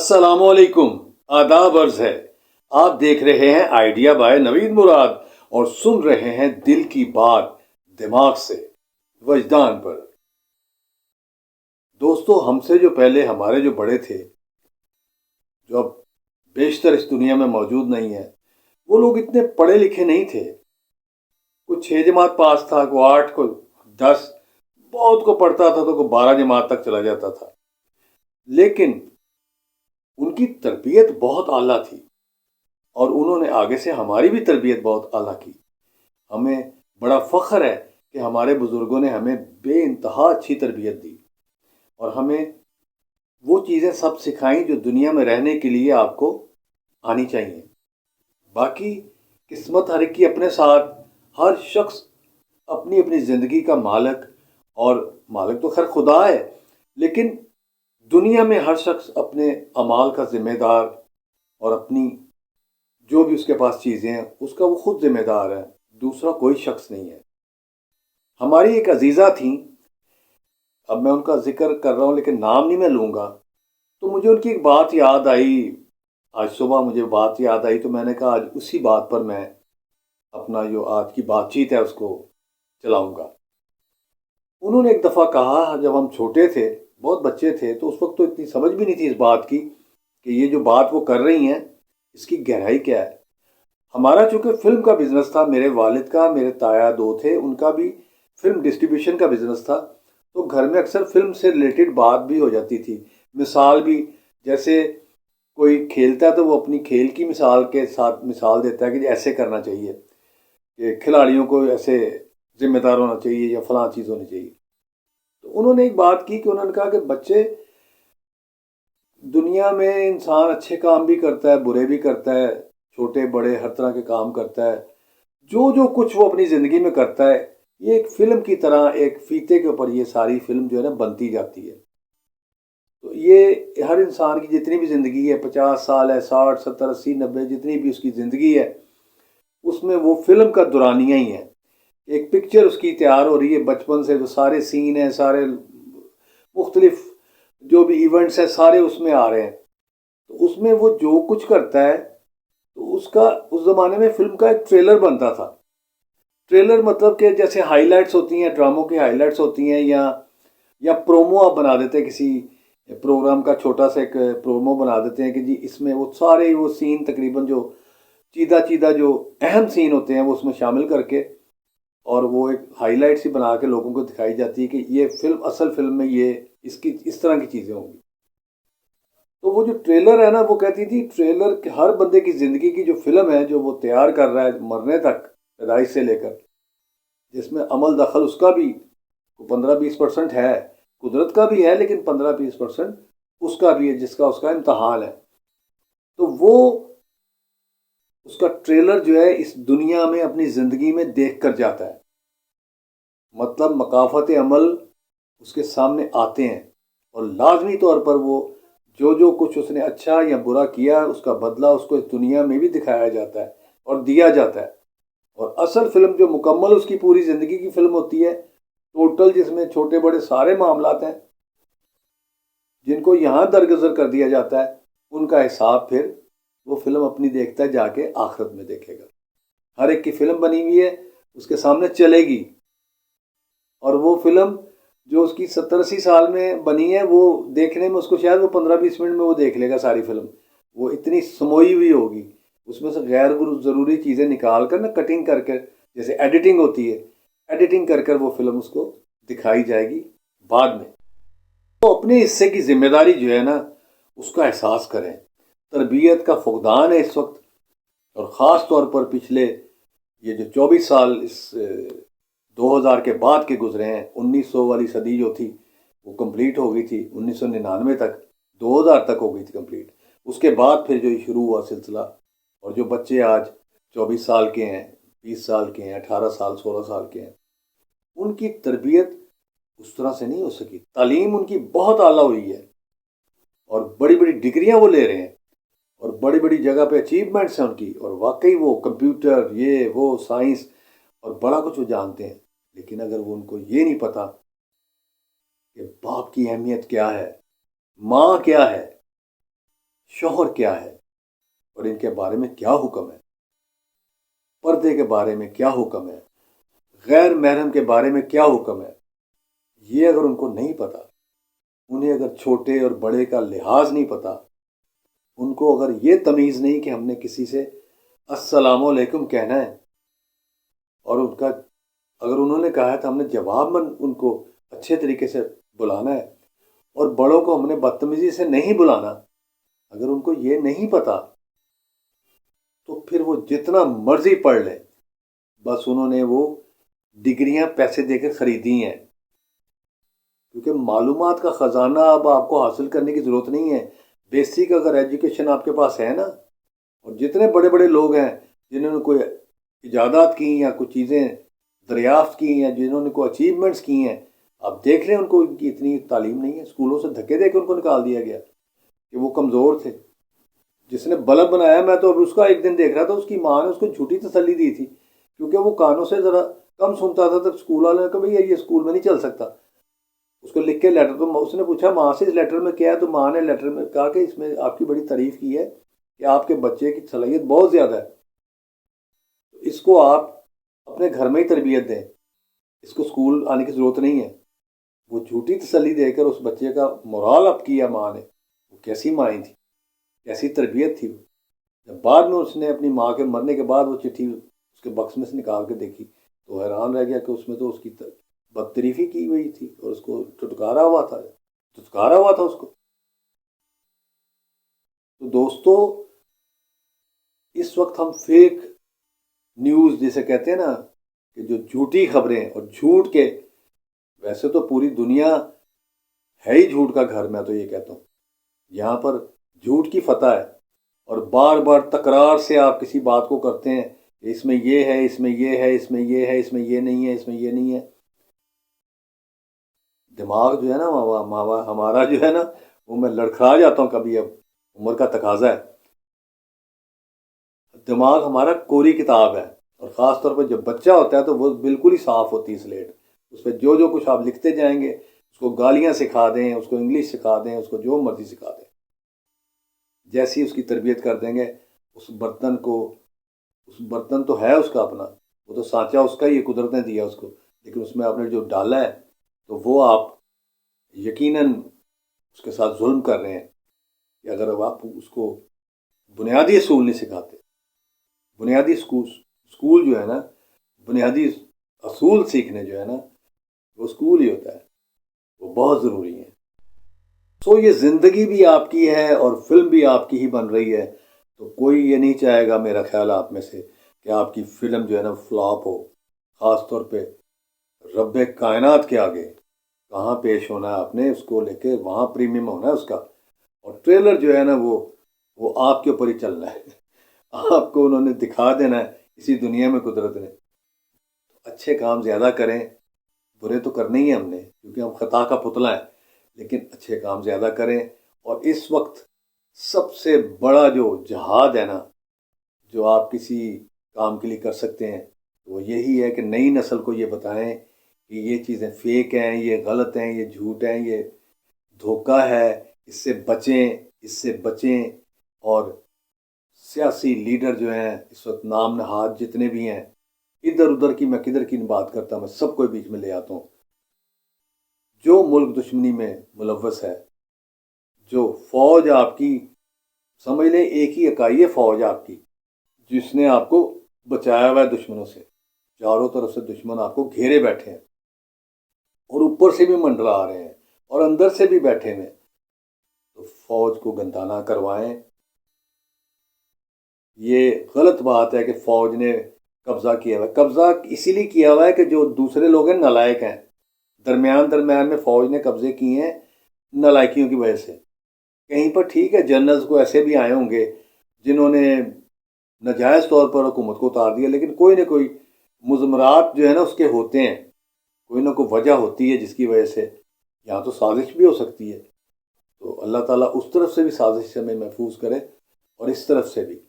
السلام علیکم، آداب عرض ہے۔ آپ دیکھ رہے ہیں آئیڈیا بائے نوید مراد اور سن رہے ہیں دل کی بات دماغ سے وجدان پر۔ دوستو، ہم سے جو پہلے ہمارے جو بڑے تھے، جو اب بیشتر اس دنیا میں موجود نہیں ہیں، وہ لوگ اتنے پڑھے لکھے نہیں تھے۔ کوئی 6 جماعت پاس تھا، کوئی 8، کوئی 10، بہت کو پڑھتا تھا تو کوئی 12 جماعت تک چلا جاتا تھا، لیکن ان کی تربیت بہت اعلیٰ تھی اور انہوں نے آگے سے ہماری بھی تربیت بہت اعلیٰ کی۔ ہمیں بڑا فخر ہے کہ ہمارے بزرگوں نے ہمیں بے انتہا اچھی تربیت دی اور ہمیں وہ چیزیں سب سکھائیں جو دنیا میں رہنے کے لیے آپ کو آنی چاہیے۔ باقی قسمت ہر ایک کی اپنے ساتھ، ہر شخص اپنی اپنی زندگی کا مالک، اور مالک تو خیر خدا ہے، لیکن دنیا میں ہر شخص اپنے اعمال کا ذمہ دار، اور اپنی جو بھی اس کے پاس چیزیں ہیں اس کا وہ خود ذمہ دار ہے، دوسرا کوئی شخص نہیں ہے۔ ہماری ایک عزیزہ تھیں، اب میں ان کا ذکر کر رہا ہوں لیکن نام نہیں میں لوں گا، تو مجھے ان کی ایک بات یاد آئی۔ آج صبح مجھے بات یاد آئی تو میں نے کہا آج اسی بات پر میں اپنا جو آج کی بات چیت ہے اس کو چلاؤں گا۔ انہوں نے ایک دفعہ کہا، جب ہم چھوٹے تھے، بہت بچے تھے، تو اس وقت تو اتنی سمجھ بھی نہیں تھی اس بات کی کہ یہ جو بات وہ کر رہی ہیں اس کی گہرائی کیا ہے۔ ہمارا چونکہ فلم کا بزنس تھا، میرے والد کا، میرے تایا دو تھے، ان کا بھی فلم ڈسٹریبیوشن کا بزنس تھا، تو گھر میں اکثر فلم سے ریلیٹڈ بات بھی ہو جاتی تھی۔ مثال بھی، جیسے کوئی کھیلتا ہے تو وہ اپنی کھیل کی مثال کے ساتھ مثال دیتا ہے کہ ایسے کرنا چاہیے، کہ کھلاڑیوں کو ایسے ذمہ دار ہونا چاہیے یا فلاں چیز ہونی چاہیے۔ تو انہوں نے ایک بات کی کہ انہوں نے کہا کہ بچے، دنیا میں انسان اچھے کام بھی کرتا ہے، برے بھی کرتا ہے، چھوٹے بڑے ہر طرح کے کام کرتا ہے، جو کچھ وہ اپنی زندگی میں کرتا ہے، یہ ایک فلم کی طرح ایک فیتے کے اوپر یہ ساری فلم جو ہے نا بنتی جاتی ہے۔ تو یہ ہر انسان کی جتنی بھی زندگی ہے، 50 سال ہے، 60، 70، 80، 90، جتنی بھی اس کی زندگی ہے، اس میں وہ فلم کا دورانیہ ہی ہے۔ ایک پکچر اس کی تیار ہو رہی ہے، بچپن سے جو سارے سین ہیں، سارے مختلف جو بھی ایونٹس ہیں، سارے اس میں آ رہے ہیں۔ تو اس میں وہ جو کچھ کرتا ہے، تو اس زمانے میں فلم کا ایک ٹریلر بنتا تھا۔ ٹریلر مطلب کہ جیسے ہائی لائٹس ہوتی ہیں، ڈراموں کی ہائی لائٹس ہوتی ہیں، یا پرومو آپ بنا دیتے ہیں، کسی پروگرام کا چھوٹا سا ایک پرومو بنا دیتے ہیں کہ جی اس میں وہ سارے وہ سین تقریباً جو چیدہ جو اہم سین ہوتے ہیں وہ اس میں شامل کر کے، اور وہ ایک ہائی لائٹس ہی بنا کے لوگوں کو دکھائی جاتی ہے کہ یہ فلم، اصل فلم میں یہ اس طرح کی چیزیں ہوں گی۔ تو وہ جو ٹریلر ہے نا، وہ کہتی تھی ٹریلر کہ ہر بندے کی زندگی کی جو فلم ہے، جو وہ تیار کر رہا ہے مرنے تک، پیدائش سے لے کر، جس میں عمل دخل اس کا بھی 15-20% ہے، قدرت کا بھی ہے، لیکن 15-20% اس کا بھی ہے، جس کا اس کا امتحان ہے۔ تو وہ اس کا ٹریلر جو ہے اس دنیا میں اپنی زندگی میں دیکھ کر جاتا ہے، مطلب مقافت عمل اس کے سامنے آتے ہیں، اور لازمی طور پر وہ جو کچھ اس نے اچھا یا برا کیا، اس کا بدلہ اس کو اس دنیا میں بھی دکھایا جاتا ہے اور دیا جاتا ہے۔ اور اصل فلم جو مکمل اس کی پوری زندگی کی فلم ہوتی ہے، ٹوٹل، جس میں چھوٹے بڑے سارے معاملات ہیں جن کو یہاں درگزر کر دیا جاتا ہے، ان کا حساب پھر وہ فلم اپنی دیکھتا ہے، جا کے آخرت میں دیکھے گا۔ ہر ایک کی فلم بنی ہوئی ہے، اس کے سامنے چلے گی، اور وہ فلم جو اس کی 70-80 سال میں بنی ہے، وہ دیکھنے میں اس کو شاید وہ 15-20 منٹ میں وہ دیکھ لے گا ساری فلم۔ وہ اتنی سموئی ہوئی ہوگی، اس میں سے غیر ضروری چیزیں نکال کر نا، کٹنگ کر کے، جیسے ایڈیٹنگ ہوتی ہے، ایڈیٹنگ کر وہ فلم اس کو دکھائی جائے گی بعد میں۔ تو اپنے حصے کی ذمہ داری جو ہے نا، اس کا احساس کریں۔ تربیت کا فقدان ہے اس وقت، اور خاص طور پر پچھلے یہ جو 24 سال اس 2000 کے بعد کے گزرے ہیں۔ 1900 والی صدی جو تھی وہ کمپلیٹ ہو گئی تھی، 1999 تک، 2000 تک ہو گئی تھی کمپلیٹ۔ اس کے بعد پھر جو شروع ہوا سلسلہ، اور جو بچے آج 24 سال کے ہیں، 20 سال کے ہیں، 18 سال، 16 سال کے ہیں، ان کی تربیت اس طرح سے نہیں ہو سکی۔ تعلیم ان کی بہت اعلیٰ ہوئی ہے، اور بڑی بڑی ڈگریاں وہ لے رہے ہیں، اور بڑی بڑی جگہ پہ اچیومنٹس ہیں ان کی، اور واقعی وہ کمپیوٹر، یہ وہ سائنس، اور بڑا کچھ وہ جانتے ہیں، لیکن اگر وہ ان کو یہ نہیں پتا کہ باپ کی اہمیت کیا ہے، ماں کیا ہے، شوہر کیا ہے اور ان کے بارے میں کیا حکم ہے، پردے کے بارے میں کیا حکم ہے، غیر محرم کے بارے میں کیا حکم ہے، یہ اگر ان کو نہیں پتا، انہیں اگر چھوٹے اور بڑے کا لحاظ نہیں پتا، ان کو اگر یہ تمیز نہیں کہ ہم نے کسی سے السلام علیکم کہنا ہے، اور ان کا اگر انہوں نے کہا ہے تو ہم نے جواب میں ان کو اچھے طریقے سے بلانا ہے، اور بڑوں کو ہم نے بدتمیزی سے نہیں بلانا، اگر ان کو یہ نہیں پتا تو پھر وہ جتنا مرضی پڑھ لیں، بس انہوں نے وہ ڈگریاں پیسے دے کے خریدی ہیں، کیونکہ معلومات کا خزانہ اب آپ کو حاصل کرنے کی ضرورت نہیں ہے۔ بیسک اگر ایجوکیشن آپ کے پاس ہے نا، اور جتنے بڑے بڑے لوگ ہیں جنہوں نے کوئی ایجادات کی یا کچھ چیزیں دریافت کی ہیں، جنہوں نے کوئی اچیومنٹس کی ہیں، آپ دیکھ لیں ان کو ان کی اتنی تعلیم نہیں ہے، اسکولوں سے دھکے دے کے ان کو نکال دیا گیا کہ وہ کمزور تھے۔ جس نے بلب بنایا، میں تو اب اس کا ایک دن دیکھ رہا تھا، اس کی ماں نے اس کو جھوٹی تسلی دی تھی، کیونکہ وہ کانوں سے ذرا کم سنتا تھا، تو اسکول والوں نے کہا بھئی یہ اسکول میں نہیں چل سکتا، اس کو لکھ کے لیٹر، تو اس نے پوچھا ماں سے اس لیٹر میں کیا ہے، تو ماں نے لیٹر میں کہا کہ اس میں آپ کی بڑی تعریف کی ہے کہ آپ کے بچے کی صلاحیت بہت زیادہ ہے، اس کو آپ اپنے گھر میں ہی تربیت دیں، اس کو اسکول آنے کی ضرورت نہیں ہے۔ وہ جھوٹی تسلی دے کر اس بچے کا مورال اپ کیا ماں نے۔ وہ کیسی مائیں تھی، کیسی تربیت تھی وہ۔ جب بعد میں اس نے اپنی ماں کے مرنے کے بعد وہ چٹھی اس کے بکس میں سے نکال کے دیکھی تو حیران رہ گیا کہ اس میں تو اس کی بدتریفی کی ہوئی تھی، اور اس کو ٹھٹکارا ہوا تھا اس کو۔ تو دوستو، اس وقت ہم فیک نیوز جسے کہتے ہیں نا، کہ جو جھوٹی خبریں اور جھوٹ کے، ویسے تو پوری دنیا ہے ہی جھوٹ کا گھر، میں تو یہ کہتا ہوں یہاں پر جھوٹ کی فتح ہے، اور بار بار تکرار سے آپ کسی بات کو کرتے ہیں کہ اس میں یہ ہے، اس میں یہ ہے، اس میں یہ ہے، اس میں یہ نہیں ہے، اس میں یہ نہیں ہے۔ دماغ جو ہے نا ہمارا جو ہے نا، وہ میں لڑکھڑا جاتا ہوں کبھی، اب عمر کا تقاضا ہے۔ دماغ ہمارا کوری کتاب ہے، اور خاص طور پہ جب بچہ ہوتا ہے تو وہ بالکل ہی صاف ہوتی ہے سلیٹ، اس پہ جو کچھ آپ لکھتے جائیں گے، اس کو گالیاں سکھا دیں، اس کو انگلش سکھا دیں، اس کو جو مرضی سکھا دیں، جیسی اس کی تربیت کر دیں گے، اس برتن تو ہے اس کا اپنا، وہ تو سانچہ اس کا ہی، قدرت نے دیا اس کو، لیکن اس میں آپ نے جو ڈالا ہے تو وہ آپ یقیناً اس کے ساتھ ظلم کر رہے ہیں، کہ اگر آپ اس کو بنیادی اصول نہیں سکھاتے۔ بنیادی اسکول جو ہے نا، بنیادی اصول سیکھنے جو ہے نا، وہ اسکول ہی ہوتا ہے، وہ بہت ضروری ہے۔ سو یہ زندگی بھی آپ کی ہے اور فلم بھی آپ کی ہی بن رہی ہے، تو کوئی یہ نہیں چاہے گا میرا خیال آپ میں سے کہ آپ کی فلم جو ہے نا فلاپ ہو، خاص طور پہ رب کائنات کے آگے کہاں پیش ہونا ہے، آپ نے اس کو لے کے وہاں پریمیم ہونا ہے اس کا، اور ٹریلر جو ہے نا وہ آپ کے اوپر ہی چلنا ہے، آپ کو انہوں نے دکھا دینا ہے اسی دنیا میں قدرت نے۔ اچھے کام زیادہ کریں، برے تو کرنے ہی ہیں ہم نے، کیونکہ ہم خطا کا پتلا ہے، لیکن اچھے کام زیادہ کریں۔ اور اس وقت سب سے بڑا جو جہاد ہے نا، جو آپ کسی کام کے لیے کر سکتے ہیں، وہ یہی ہے کہ نئی نسل کو یہ بتائیں کہ یہ چیزیں فیک ہیں، یہ غلط ہیں، یہ جھوٹ ہیں، یہ دھوکہ ہے، اس سے بچیں۔ اور سیاسی لیڈر جو ہیں اس وقت نام نہاد جتنے بھی ہیں، ادھر ادھر کی، میں کدھر کی بات کرتا ہوں، میں سب کو بیچ میں لے آتا ہوں۔ جو ملک دشمنی میں ملوث ہے، جو فوج آپ کی، سمجھ لیں ایک ہی اکائی ہے فوج آپ کی، جس نے آپ کو بچایا ہوا ہے دشمنوں سے، چاروں طرف سے دشمن آپ کو گھیرے بیٹھے ہیں، اور اوپر سے بھی منڈلا آ رہے ہیں، اور اندر سے بھی بیٹھے ہوئے ہیں۔ تو فوج کو گندہ نہ کروائیں۔ یہ غلط بات ہے کہ فوج نے قبضہ کیا ہوا ہے، قبضہ اسی لیے کیا ہوا ہے کہ جو دوسرے لوگ ہیں نالائق ہیں، درمیان میں فوج نے قبضے کیے ہیں نالائکیوں کی وجہ سے۔ کہیں پر ٹھیک ہے جنرلز کو ایسے بھی آئے ہوں گے جنہوں نے ناجائز طور پر حکومت کو اتار دیا، لیکن کوئی نہ کوئی مضمرات جو ہے نا اس کے ہوتے ہیں، کوئی نہ کوئی وجہ ہوتی ہے جس کی وجہ سے، یہاں تو سازش بھی ہو سکتی ہے۔ تو اللہ تعالیٰ اس طرف سے بھی سازش سے ہمیں محفوظ کرے، اور اس طرف سے بھی۔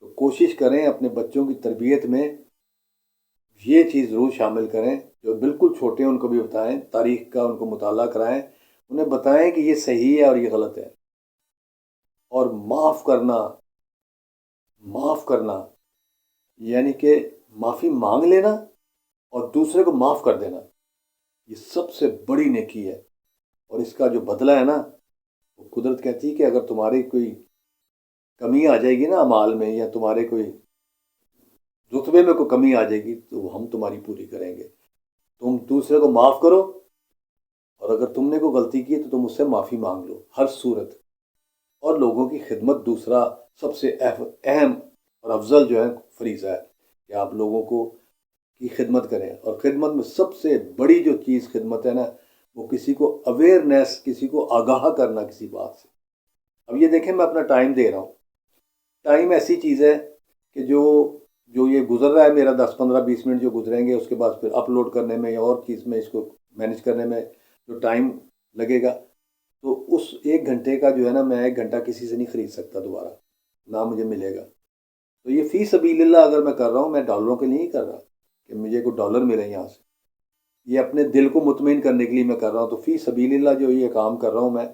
تو کوشش کریں اپنے بچوں کی تربیت میں یہ چیز ضرور شامل کریں، جو بالکل چھوٹے ہیں ان کو بھی بتائیں، تاریخ کا ان کو مطالعہ کرائیں، انہیں بتائیں کہ یہ صحیح ہے اور یہ غلط ہے۔ اور معاف کرنا یعنی کہ معافی مانگ لینا اور دوسرے کو معاف کر دینا، یہ سب سے بڑی نیکی ہے۔ اور اس کا جو بدلہ ہے نا، وہ قدرت کہتی ہے کہ اگر تمہاری کوئی کمی آ جائے گی نا اعمال میں، یا تمہارے کوئی رتبے میں کوئی کمی آ جائے گی، تو ہم تمہاری پوری کریں گے۔ تم دوسرے کو معاف کرو، اور اگر تم نے کوئی غلطی کی ہے تو تم اس سے معافی مانگ لو ہر صورت۔ اور لوگوں کی خدمت دوسرا سب سے اہم اور افضل جو ہے فریضہ ہے، کہ آپ لوگوں کی خدمت کریں۔ اور خدمت میں سب سے بڑی جو چیز خدمت ہے نا، وہ کسی کو اویئرنیس، کسی کو آگاہ کرنا کسی بات سے۔ اب یہ دیکھیں، میں اپنا ٹائم دے رہا ہوں، ٹائم ایسی چیز ہے کہ جو یہ گزر رہا ہے میرا 10 15 20 منٹ جو گزریں گے، اس کے بعد پھر اپلوڈ کرنے میں یا اور چیز میں اس کو مینیج کرنے میں جو ٹائم لگے گا، تو اس 1 گھنٹے کا جو ہے نا، میں 1 گھنٹہ کسی سے نہیں خرید سکتا دوبارہ، نہ مجھے ملے گا۔ تو یہ فی سبیل اللہ اگر میں کر رہا ہوں، میں ڈالروں کے لیے نہیں کر رہا کہ مجھے کوئی ڈالر ملے یہاں سے، یہ اپنے دل کو مطمئن کرنے کے لیے میں کر رہا ہوں۔ تو فی سبیل اللہ جو یہ کام کر رہا ہوں میں،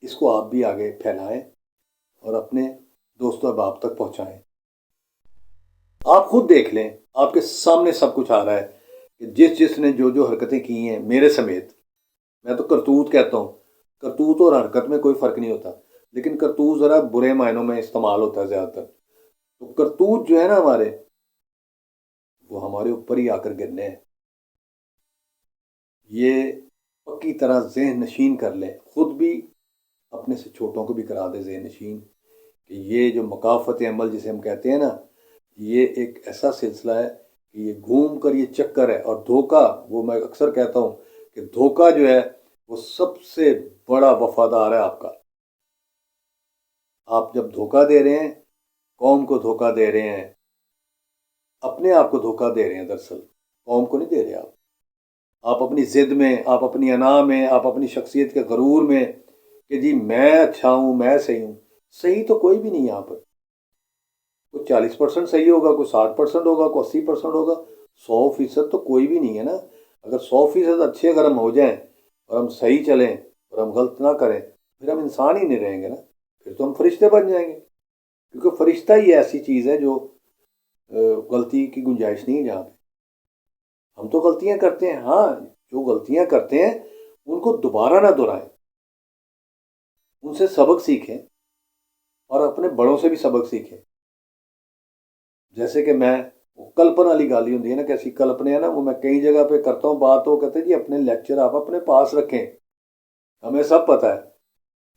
اس کو آپ بھی آگے پھیلائیں اور اپنے دوست و احباب تک پہنچائیں۔ آپ خود دیکھ لیں، آپ کے سامنے سب کچھ آ رہا ہے کہ جس نے جو حرکتیں کی ہیں میرے سمیت، میں تو کرتوت کہتا ہوں، کرتوت اور حرکت میں کوئی فرق نہیں ہوتا، لیکن کرتوت ذرا برے معنوں میں استعمال ہوتا ہے زیادہ تر۔ تو کرتوت جو ہے نا ہمارے، وہ ہمارے اوپر ہی آ کر گرنے ہیں۔ یہ پکی طرح ذہن نشین کر لیں، خود بھی اپنے سے چھوٹوں کو بھی کرا دے ذہن نشین، کہ یہ جو مکافت عمل جسے ہم کہتے ہیں نا، یہ ایک ایسا سلسلہ ہے کہ یہ گھوم کر یہ چکر ہے۔ اور دھوکہ، وہ میں اکثر کہتا ہوں کہ دھوکہ جو ہے وہ سب سے بڑا وفادار ہے آپ کا۔ آپ جب دھوکہ دے رہے ہیں، قوم کو دھوکہ دے رہے ہیں، اپنے آپ کو دھوکہ دے رہے ہیں، دراصل قوم کو نہیں دے رہے آپ اپنی ضد میں، آپ اپنی انا میں، آپ اپنی شخصیت کے غرور میں، کہ جی میں اچھا ہوں، میں صحیح ہوں۔ صحیح تو کوئی بھی نہیں ہے یہاں پر، کوئی 40% صحیح ہوگا، کوئی 60% ہوگا، کوئی 80% ہوگا، 100% تو کوئی بھی نہیں ہے نا۔ اگر 100% اچھے اگر ہم ہو جائیں اور ہم صحیح چلیں اور ہم غلط نہ کریں، پھر ہم انسان ہی نہیں رہیں گے نا، پھر تو ہم فرشتے بن جائیں گے۔ کیونکہ فرشتہ ہی ایسی چیز ہے جو غلطی کی گنجائش نہیں ہے جہاں پہ۔ ہم تو غلطیاں کرتے ہیں، ہاں، جو غلطیاں کرتے ہیں ان کو دوبارہ نہ دہرائیں، ان سے سبق سیکھیں، اور اپنے بڑوں سے بھی سبق سیکھیں۔ جیسے کہ میں، کلپنا والی گالی ہوتی ہے نا، کیسی کلپنے ہیں نا، وہ میں کئی جگہ پہ کرتا ہوں بات، تو وہ کہتے ہیں جی اپنے لیکچر آپ اپنے پاس رکھیں، ہمیں سب پتہ ہے،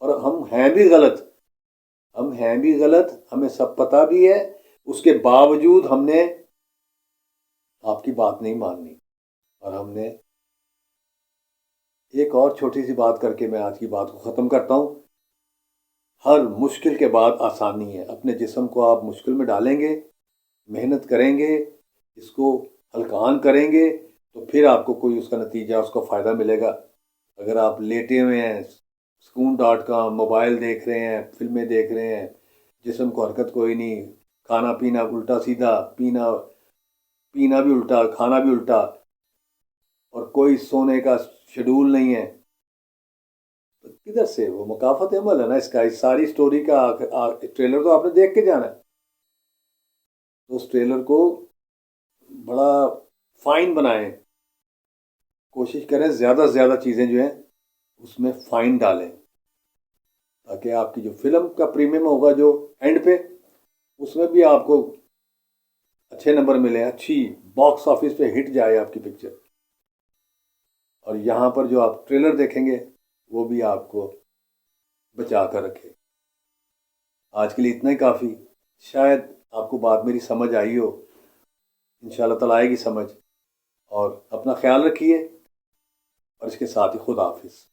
اور ہم ہیں بھی غلط، ہمیں سب پتہ بھی ہے، اس کے باوجود ہم نے آپ کی بات نہیں ماننی۔ اور ہم نے ایک اور چھوٹی سی بات کر کے میں آج کی بات کو ختم کرتا ہوں، ہر مشکل کے بعد آسانی ہے۔ اپنے جسم کو آپ مشکل میں ڈالیں گے، محنت کریں گے، اس کو ہلکان کریں گے، تو پھر آپ کو کوئی اس کا نتیجہ، اس کا فائدہ ملے گا۔ اگر آپ لیٹے ہوئے ہیں، سکون.com موبائل دیکھ رہے ہیں، فلمیں دیکھ رہے ہیں، جسم کو حرکت کوئی نہیں، کھانا پینا الٹا سیدھا، پینا بھی الٹا، کھانا بھی الٹا، اور کوئی سونے کا شیڈول نہیں ہے، تو کدھر سے وہ مکافت عمل ہے نا اس کا؟ اس ساری سٹوری کا ٹریلر تو آپ نے دیکھ کے جانا ہے، تو اس ٹریلر کو بڑا فائن بنائیں، کوشش کریں زیادہ سے زیادہ چیزیں جو ہیں اس میں فائن ڈالیں، تاکہ آپ کی جو فلم کا پریمیم ہوگا جو اینڈ پہ، اس میں بھی آپ کو اچھے نمبر ملیں، اچھی باکس آفس پہ ہٹ جائے آپ کی پکچر، اور یہاں پر جو آپ ٹریلر دیکھیں گے وہ بھی آپ کو بچا کر رکھے۔ آج کے لیے اتنا ہی کافی، شاید آپ کو بات میری سمجھ آئی ہو، انشاءاللہ تعالی آئے گی سمجھ، اور اپنا خیال رکھیے، اور اس کے ساتھ ہی خدا حافظ۔